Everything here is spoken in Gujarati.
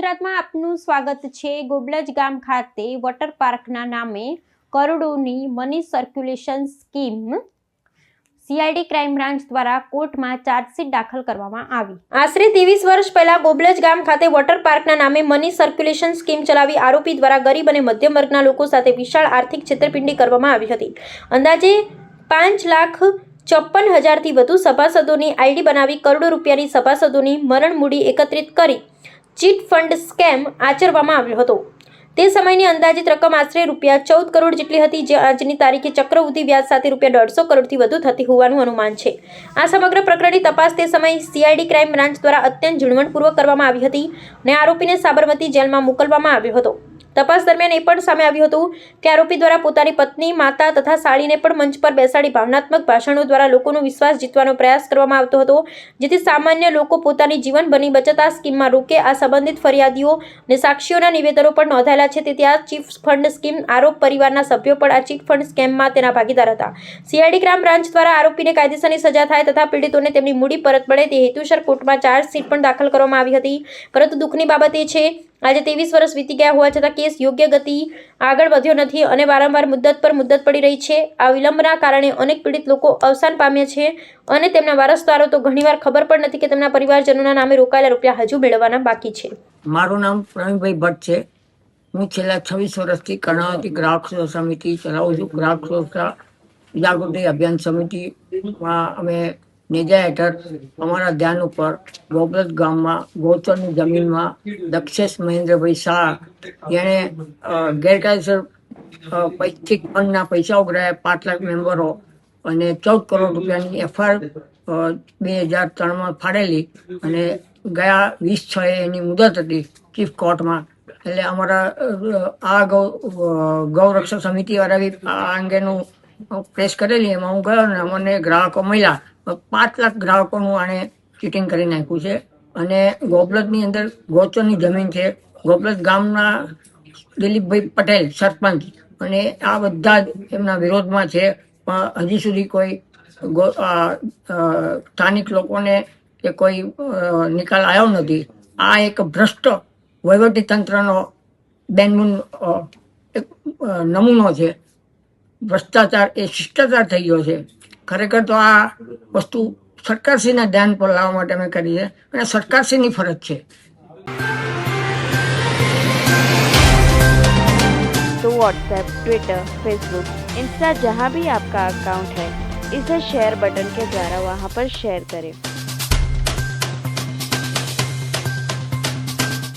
ગુજરાતમાં આપનું સ્વાગત છે। ગોબલજ ગામ ખાતે વોટર પાર્કના નામે કરોડોની money circulation scheme CID crime branch દ્વારા કોર્ટમાં ચાર્જશીટ દાખલ કરવામાં આવી। આશરે 23 વર્ષ પહેલા ગોબલજ ગામ ખાતે વોટર પાર્કના નામે મની સર્ક્યુલેશન સ્કીમ ચલાવી આરોપી દ્વારા ગરીબ અને મધ્યમ વર્ગના લોકો સાથે વિશાળ આર્થિક છેતરપિંડી કરવામાં આવી હતી। અંદાજે 5,54,000થી વધુ સભાસદોની આઈડી બનાવી કરોડો રૂપિયાની સભાસદોની મરણ મૂડી એકત્રિત કરી ચીટ ફંડ સ્કેમ આચરવામાં આવ્યો હતો। તે સમયની અંદાજિત રકમ આશરે ₹14 કરોડ જેટલી હતી, જે આજની તારીખે ચક્રવૃદ્ધિ વ્યાજ સાથે ₹150 કરોડથી વધુ થતી હોવાનું અનુમાન છે। આ સમગ્ર પ્રકરણની તપાસ તે સમયે સીઆઈડી ક્રાઇમ બ્રાન્ચ દ્વારા અત્યંત ઝીણવટપૂર્વક કરવામાં આવી હતી અને આરોપીને સાબરમતી જેલમાં મોકલવામાં આવ્યો હતો। તપાસ દરમિયાન એ પણ સામે આવ્યું હતું કે આરોપી દ્વારા પોતાની પત્ની, માતા તથા સાળીને પણ મંચ પર બેસાડી ભાવનાત્મક ભાષણો દ્વારા લોકોનો વિશ્વાસ જીતવાનો પ્રયાસ કરવામાં આવતો હતો, જેથી સામાન્ય લોકો પોતાની જીવનભરની બચત આ સ્કીમમાં રોકે। આ સંબંધિત ફરિયાદીઓ અને સાક્ષીઓના નિવેદનો પણ નોંધાયેલા છે। તેથી આ ચીટ ફંડ સ્કીમ આરોપ પરિવારના સભ્યો પણ આ ચીટ ફંડ સ્કેમમાં તેના ભાગીદાર હતા। સીઆઈડી ક્રાઇમ બ્રાન્ચ દ્વારા આરોપીને કાયદેસરની સજા થાય તથા પીડિતોને તેમની મૂડી પરત મળે તે હેતુસર કોર્ટમાં ચાર્જશીટ પણ દાખલ કરવામાં આવી હતી। પરંતુ દુઃખની બાબત એ છે આજે 23 વર્ષ વીતી ગયા હોવા છતાં કેસ યોગ્ય ગતિ આગળ વધ્યો નથી અને વારંવાર મુદ્દત પર મુદ્દત પડી રહી છે। આ વિલંબના કારણે અનેક પીડિત લોકો અવસાન પામ્યા છે અને તેમના વારસદારો તો ઘણીવાર ખબર પણ નથી કે તેમના પરિવારજનોના નામે રોકાયેલા રૂપિયા હજુ મેળવવાના બાકી છે। મારું નામ પ્રવીણભાઈ ભટ્ટ છે। હું છેલ્લા 26 વર્ષથી કર્ણાવતી ગ્રાહક સેવા સમિતિ ચલાવું છું। ગ્રાહક સુરક્ષા જાગૃતિ અભિયાન સમિતિમાં અમે નેજા હેઠળ અમારા ધ્યાન ઉપર ગોબલજ ગામમાં ગોચરની જમીનમાં દક્ષેશ મહેન્દ્રભાઈ શાહ જેણે ગેરકાયદેસર ચીટ ફંડના પૈસા ઉઘરાયા 5 લાખ મેમ્બરો અને 14 કરોડ રૂપિયાની એફઆઈઆર 2003માં ફાડેલી અને ગયા 20/6 એની મુદત હતી ચીફ કોર્ટમાં। એટલે અમારા આ ગૌરક્ષા સમિતિવાળા બી આ અંગેનું પ્રેસ કરેલી, એમાં હું ગયો ને અમને ગ્રાહકો મળ્યા। 5 લાખ ગ્રાહકોનું આણે ચીટિંગ કરી નાખ્યું છે અને ગોબલજની અંદર ગોચરની જમીન છે। ગોબલજ ગામના દિલીપભાઈ પટેલ સરપંચ અને આ બધા જ એમના વિરોધમાં છે, પણ હજી સુધી કોઈ સ્થાનિક લોકોને કે કોઈ નિકાલ આવ્યો નથી। આ એક ભ્રષ્ટ વહીવટી તંત્રનો બેનમૂન એક નમૂનો છે। ભ્રષ્ટાચાર એ શિષ્ટાચાર થઈ ગયો છે। ખરેખર તો આ વસ્તુ સરકારશ્રીના ધ્યાન પર લાવવા માટે અમે કરી છે અને સરકારશ્રીની ફરજ છે। तो व्हाट्सएप, ट्विटर, फेसबुक, इंस्टा जहाँ भी आपका अकाउंट है, इसे शेयर बटन के द्वारा वहाँ पर शेयर करें।